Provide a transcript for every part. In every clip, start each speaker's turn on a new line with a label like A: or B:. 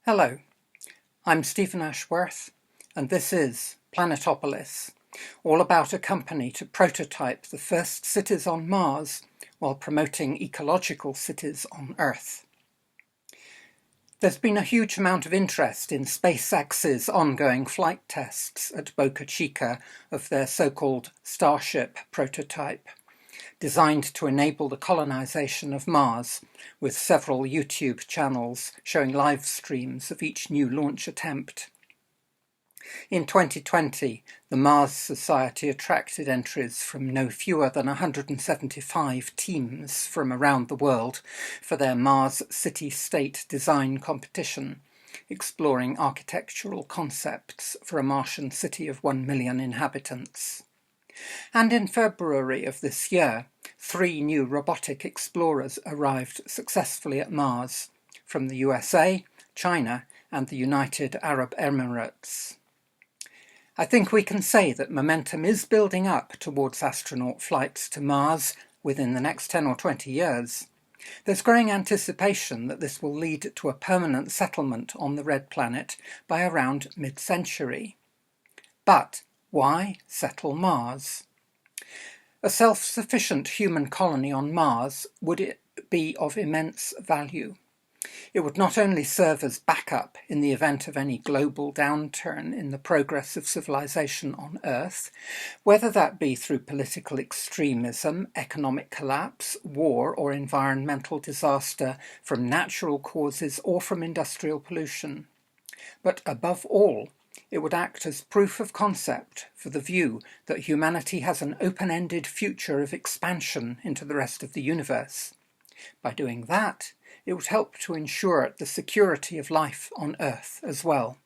A: Hello, I'm Stephen Ashworth, and this is Planetopolis, all about a company to prototype the first cities on Mars while promoting ecological cities on Earth. There's been a huge amount of interest in SpaceX's ongoing flight tests at Boca Chica of their so-called Starship prototype, designed to enable the colonization of Mars, with several YouTube channels showing live streams of each new launch attempt. In 2020, the Mars Society attracted entries from no fewer than 175 teams from around the world for their Mars City-State Design competition, exploring architectural concepts for a Martian city of 1 million inhabitants. And in February of this year, 3 new robotic explorers arrived successfully at Mars from the USA, China, and the United Arab Emirates. I think we can say that momentum is building up towards astronaut flights to Mars within the next 10 or 20 years. There's growing anticipation that this will lead to a permanent settlement on the Red Planet by around mid-century. But why settle Mars? A self-sufficient human colony on Mars would be of immense value. It would not only serve as backup in the event of any global downturn in the progress of civilization on Earth, whether that be through political extremism, economic collapse, war, or environmental disaster from natural causes or from industrial pollution. But above all, it would act as proof of concept for the view that humanity has an open-ended future of expansion into the rest of the universe. By doing that, it would help to ensure the security of life on Earth as well.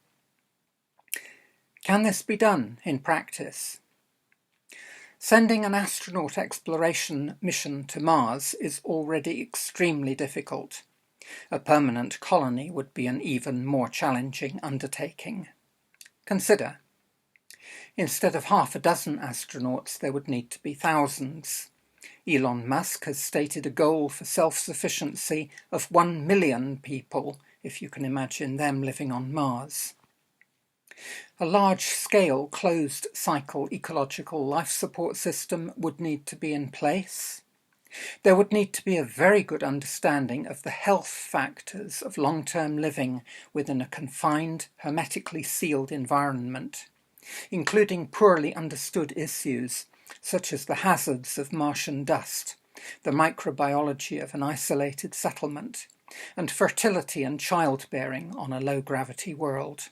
A: Can this be done in practice? Sending an astronaut exploration mission to Mars is already extremely difficult. A permanent colony would be an even more challenging undertaking. Consider, instead of half a dozen astronauts, there would need to be thousands. Elon Musk has stated a goal for self-sufficiency of 1 million people, if you can imagine them living on Mars. A large-scale, closed-cycle ecological life support system would need to be in place. There would need to be a very good understanding of the health factors of long-term living within a confined, hermetically sealed environment, including poorly understood issues such as the hazards of Martian dust, the microbiology of an isolated settlement, and fertility and childbearing on a low-gravity world.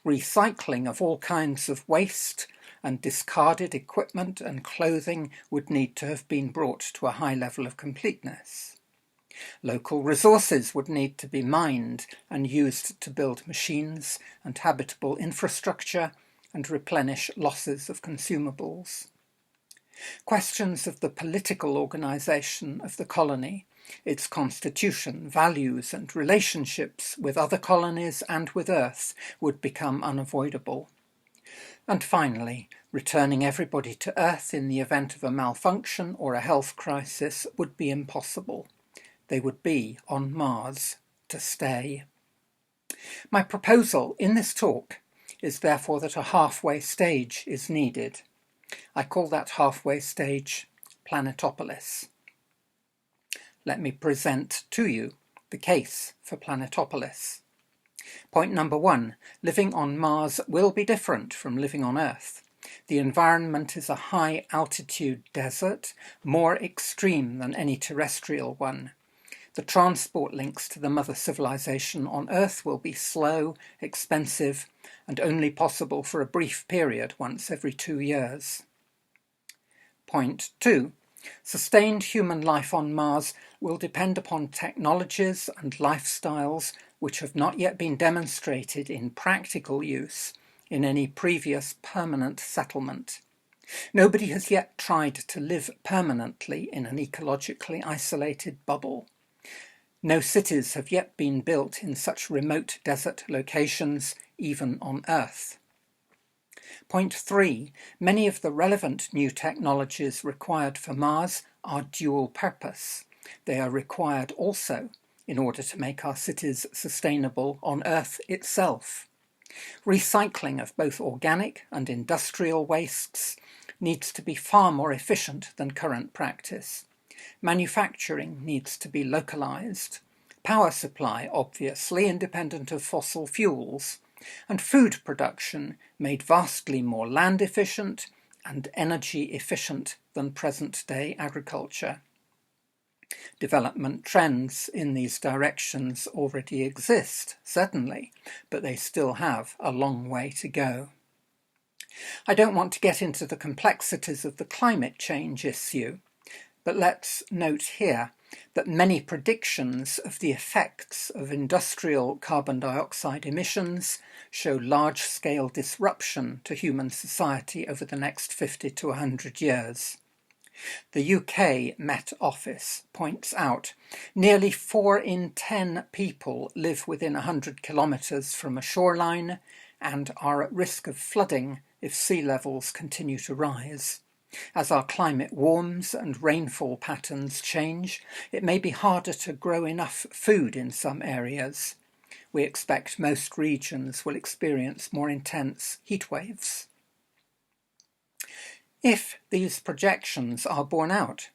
A: Recycling of all kinds of waste and discarded equipment and clothing would need to have been brought to a high level of completeness. Local resources would need to be mined and used to build machines and habitable infrastructure and replenish losses of consumables. Questions of the political organisation of the colony, its constitution, values and relationships with other colonies and with Earth would become unavoidable. And finally, returning everybody to Earth in the event of a malfunction or a health crisis would be impossible. They would be on Mars to stay. My proposal in this talk is therefore that a halfway stage is needed. I call that halfway stage Planetopolis. Let me present to you the case for Planetopolis. Point number 1, living on Mars will be different from living on Earth. The environment is a high-altitude desert, more extreme than any terrestrial one. The transport links to the mother civilization on Earth will be slow, expensive, and only possible for a brief period once every 2 years. Point 2. Sustained human life on Mars will depend upon technologies and lifestyles which have not yet been demonstrated in practical use in any previous permanent settlement. Nobody has yet tried to live permanently in an ecologically isolated bubble. No cities have yet been built in such remote desert locations, even on Earth. Point 3. Many of the relevant new technologies required for Mars are dual purpose. They are required also in order to make our cities sustainable on Earth itself. Recycling of both organic and industrial wastes needs to be far more efficient than current practice. Manufacturing needs to be localised. Power supply, obviously, independent of fossil fuels. And food production made vastly more land efficient and energy efficient than present-day agriculture. Development trends in these directions already exist, certainly, but they still have a long way to go. I don't want to get into the complexities of the climate change issue, but let's note here that many predictions of the effects of industrial carbon dioxide emissions show large-scale disruption to human society over the next 50 to 100 years. The UK Met Office points out nearly 4 in 10 people live within 100 kilometres from a shoreline and are at risk of flooding if sea levels continue to rise. As our climate warms and rainfall patterns change, it may be harder to grow enough food in some areas. We expect most regions will experience more intense heat waves. If these projections are borne out,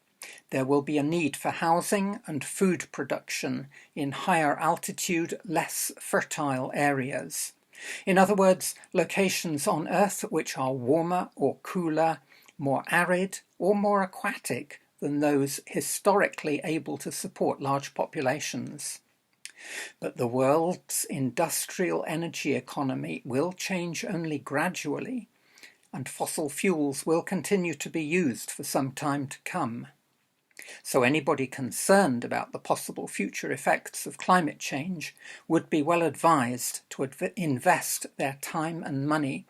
A: there will be a need for housing and food production in higher altitude, less fertile areas. In other words, locations on Earth which are warmer or cooler, more arid or more aquatic than those historically able to support large populations. But the world's industrial energy economy will change only gradually, and fossil fuels will continue to be used for some time to come. So anybody concerned about the possible future effects of climate change would be well advised to invest their time and money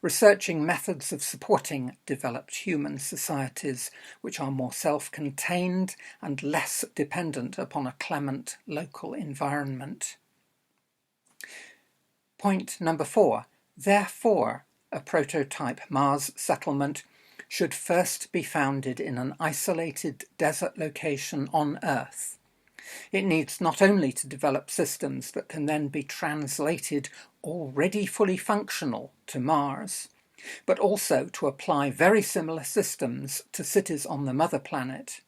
A: researching methods of supporting developed human societies which are more self-contained and less dependent upon a clement local environment. Point number 4. Therefore, a prototype Mars settlement should first be founded in an isolated desert location on Earth. It needs not only to develop systems that can then be translated already fully functional to Mars, but also to apply very similar systems to cities on the mother planet.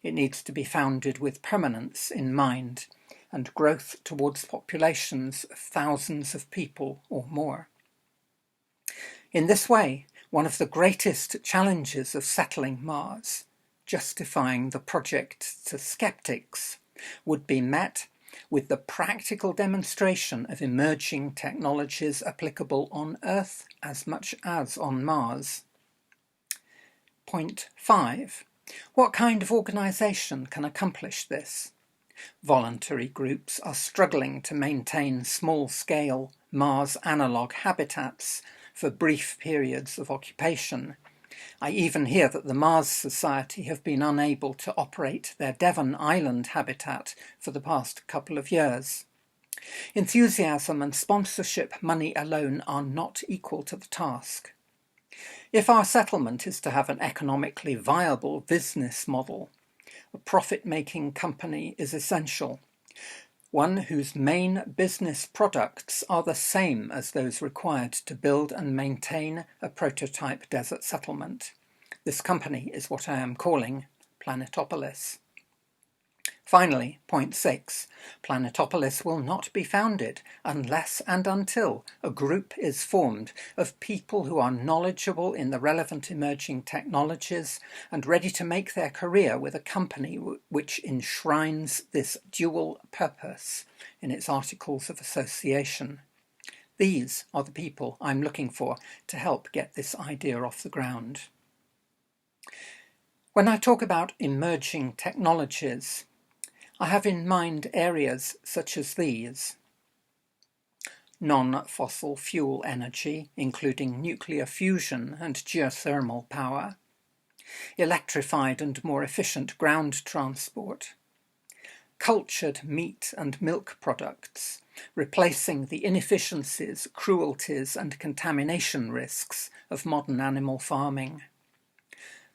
A: It needs to be founded with permanence in mind and growth towards populations of thousands of people or more. In this way, one of the greatest challenges of settling Mars, justifying the project to skeptics, would be met with the practical demonstration of emerging technologies applicable on Earth as much as on Mars. Point 5. What kind of organisation can accomplish this? Voluntary groups are struggling to maintain small-scale Mars analogue habitats for brief periods of occupation. I even hear that the Mars Society have been unable to operate their Devon Island habitat for the past couple of years. Enthusiasm and sponsorship money alone are not equal to the task. If our settlement is to have an economically viable business model, a profit-making company is essential, one whose main business products are the same as those required to build and maintain a prototype desert settlement. This company is what I am calling Planetopolis. Finally, point 6, Planetopolis will not be founded unless and until a group is formed of people who are knowledgeable in the relevant emerging technologies and ready to make their career with a company which enshrines this dual purpose in its articles of association. These are the people I'm looking for to help get this idea off the ground. When I talk about emerging technologies, I have in mind areas such as these: non-fossil fuel energy, including nuclear fusion and geothermal power, electrified and more efficient ground transport, cultured meat and milk products, replacing the inefficiencies, cruelties and contamination risks of modern animal farming,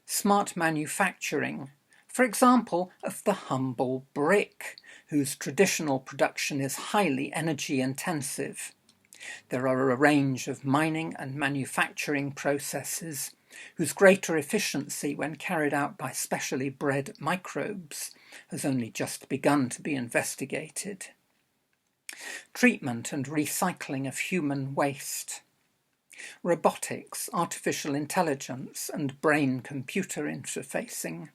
A: smart manufacturing, for example, of the humble brick, whose traditional production is highly energy intensive. There are a range of mining and manufacturing processes whose greater efficiency when carried out by specially bred microbes has only just begun to be investigated. Treatment and recycling of human waste. Robotics, artificial intelligence, and brain-computer interfacing.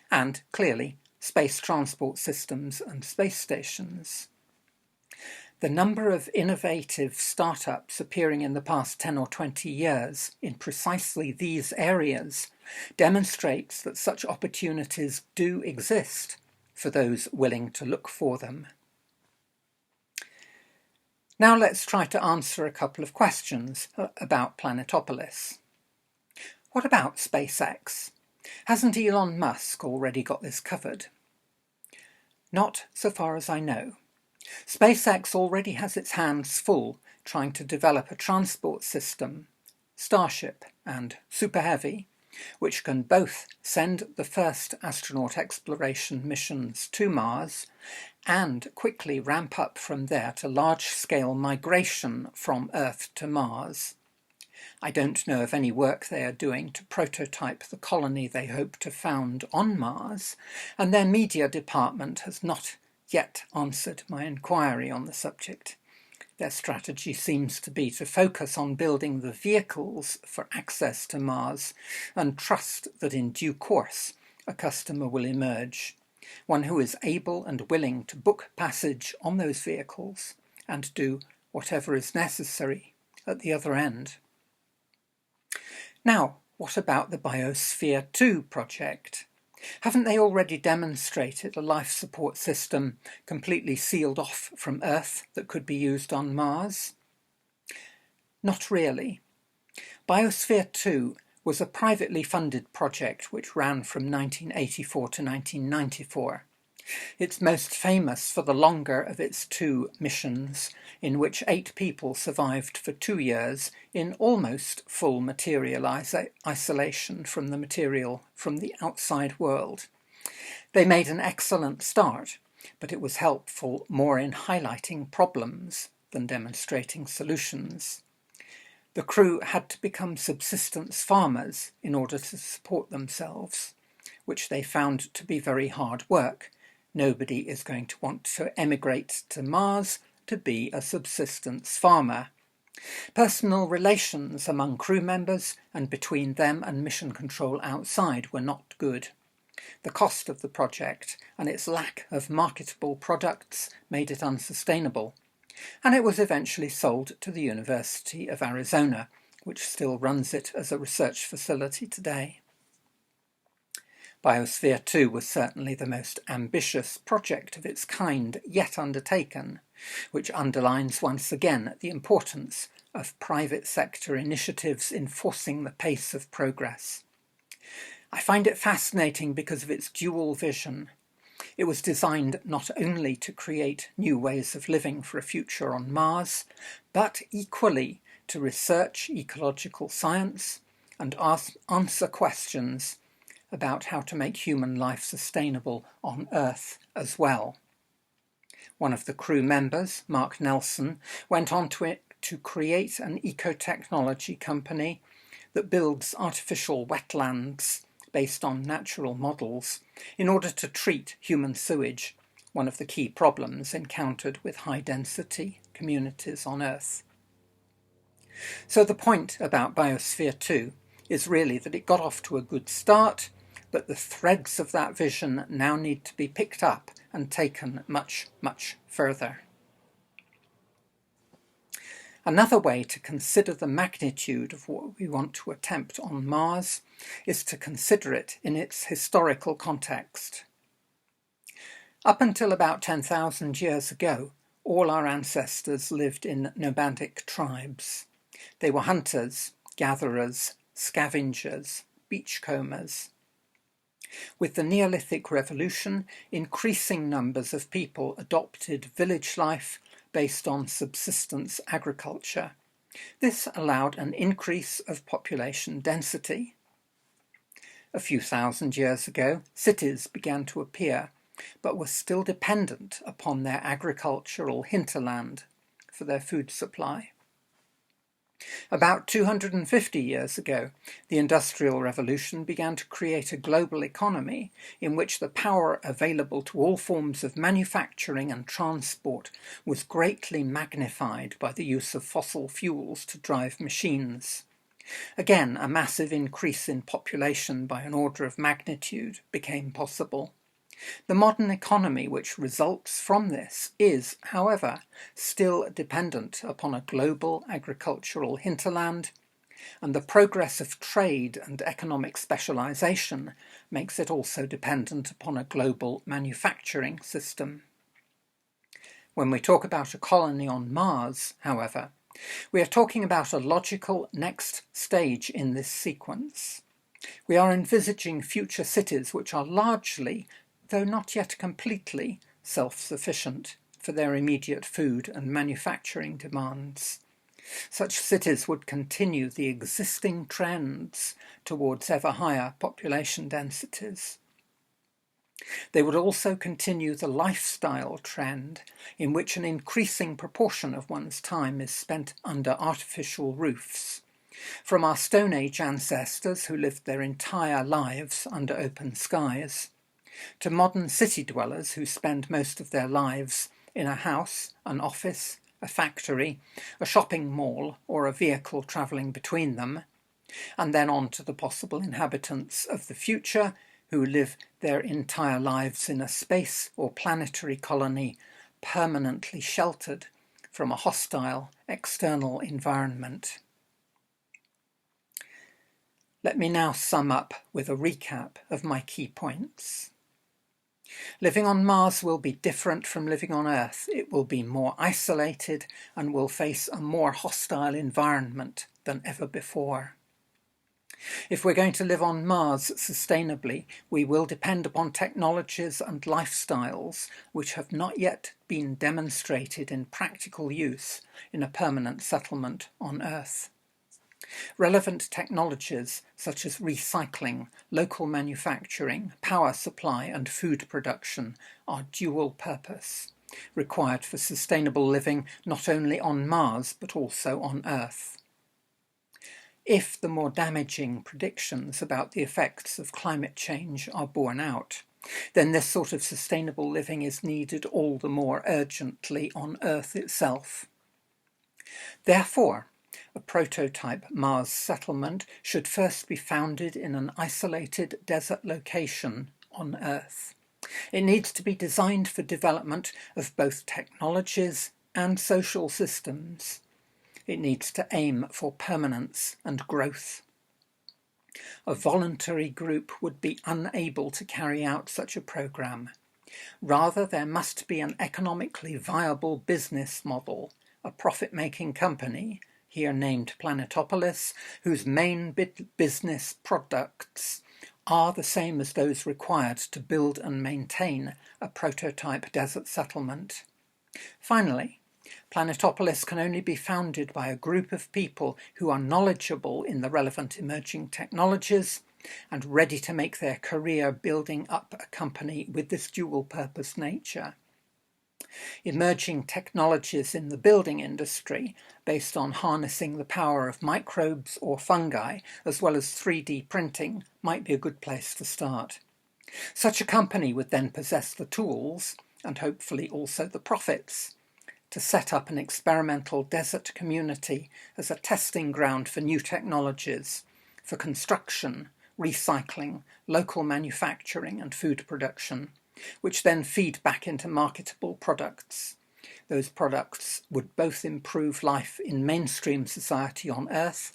A: And, clearly, space transport systems and space stations. The number of innovative startups appearing in the past 10 or 20 years in precisely these areas demonstrates that such opportunities do exist for those willing to look for them. Now let's try to answer a couple of questions about Planetopolis. What about SpaceX? Hasn't Elon Musk already got this covered? Not so far as I know. SpaceX already has its hands full trying to develop a transport system, Starship and Super Heavy, which can both send the first astronaut exploration missions to Mars and quickly ramp up from there to large-scale migration from Earth to Mars. I don't know of any work they are doing to prototype the colony they hope to found on Mars, and their media department has not yet answered my inquiry on the subject. Their strategy seems to be to focus on building the vehicles for access to Mars and trust that in due course a customer will emerge, one who is able and willing to book passage on those vehicles and do whatever is necessary at the other end. Now, what about the Biosphere 2 project? Haven't they already demonstrated a life support system completely sealed off from Earth that could be used on Mars? Not really. Biosphere 2 was a privately funded project which ran from 1984 to 1994. It's most famous for the longer of its 2 missions, in which 8 people survived for 2 years in almost full material isolation from the material from the outside world. They made an excellent start, but it was helpful more in highlighting problems than demonstrating solutions. The crew had to become subsistence farmers in order to support themselves, which they found to be very hard work. Nobody is going to want to emigrate to Mars to be a subsistence farmer. Personal relations among crew members and between them and mission control outside were not good. The cost of the project and its lack of marketable products made it unsustainable, and it was eventually sold to the University of Arizona, which still runs it as a research facility today. Biosphere 2 was certainly the most ambitious project of its kind yet undertaken, which underlines once again the importance of private sector initiatives in forcing the pace of progress. I find it fascinating because of its dual vision. It was designed not only to create new ways of living for a future on Mars, but equally to research ecological science and answer questions about how to make human life sustainable on Earth as well. One of the crew members, Mark Nelson, went on to create an ecotechnology company that builds artificial wetlands based on natural models in order to treat human sewage, one of the key problems encountered with high-density communities on Earth. So the point about Biosphere 2 is really that it got off to a good start, but the threads of that vision now need to be picked up and taken much, much further. Another way to consider the magnitude of what we want to attempt on Mars is to consider it in its historical context. Up until about 10,000 years ago, all our ancestors lived in nomadic tribes. They were hunters, gatherers, scavengers, beachcombers. With the Neolithic Revolution, increasing numbers of people adopted village life based on subsistence agriculture. This allowed an increase of population density. A few thousand years ago, cities began to appear, but were still dependent upon their agricultural hinterland for their food supply. About 250 years ago, the Industrial Revolution began to create a global economy in which the power available to all forms of manufacturing and transport was greatly magnified by the use of fossil fuels to drive machines. Again, a massive increase in population by an order of magnitude became possible. The modern economy which results from this is, however, still dependent upon a global agricultural hinterland, and the progress of trade and economic specialization makes it also dependent upon a global manufacturing system. When we talk about a colony on Mars, however, we are talking about a logical next stage in this sequence. We are envisaging future cities which are largely, though not yet completely, self-sufficient for their immediate food and manufacturing demands. Such cities would continue the existing trends towards ever higher population densities. They would also continue the lifestyle trend in which an increasing proportion of one's time is spent under artificial roofs. From our Stone Age ancestors who lived their entire lives under open skies, to modern city dwellers who spend most of their lives in a house, an office, a factory, a shopping mall, or a vehicle travelling between them, and then on to the possible inhabitants of the future who live their entire lives in a space or planetary colony permanently sheltered from a hostile external environment. Let me now sum up with a recap of my key points. Living on Mars will be different from living on Earth. It will be more isolated and will face a more hostile environment than ever before. If we're going to live on Mars sustainably, we will depend upon technologies and lifestyles which have not yet been demonstrated in practical use in a permanent settlement on Earth. Relevant technologies such as recycling, local manufacturing, power supply and food production are dual purpose, required for sustainable living not only on Mars but also on Earth. If the more damaging predictions about the effects of climate change are borne out, then this sort of sustainable living is needed all the more urgently on Earth itself. Therefore, a prototype Mars settlement should first be founded in an isolated desert location on Earth. It needs to be designed for development of both technologies and social systems. It needs to aim for permanence and growth. A voluntary group would be unable to carry out such a program. Rather, there must be an economically viable business model, a profit-making company, here named Planetopolis, whose main business products are the same as those required to build and maintain a prototype desert settlement. Finally, Planetopolis can only be founded by a group of people who are knowledgeable in the relevant emerging technologies and ready to make their career building up a company with this dual-purpose nature. Emerging technologies in the building industry, based on harnessing the power of microbes or fungi, as well as 3D printing, might be a good place to start. Such a company would then possess the tools, and hopefully also the profits, to set up an experimental desert community as a testing ground for new technologies, for construction, recycling, local manufacturing and food production, which then feed back into marketable products. Those products would both improve life in mainstream society on Earth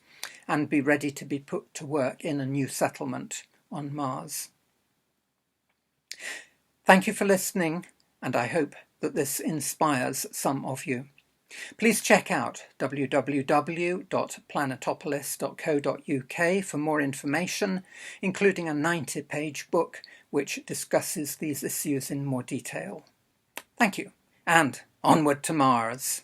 A: and be ready to be put to work in a new settlement on Mars. Thank you for listening, and I hope that this inspires some of you. Please check out www.planetopolis.co.uk for more information, including a 90-page book which discusses these issues in more detail. Thank you, and onward to Mars.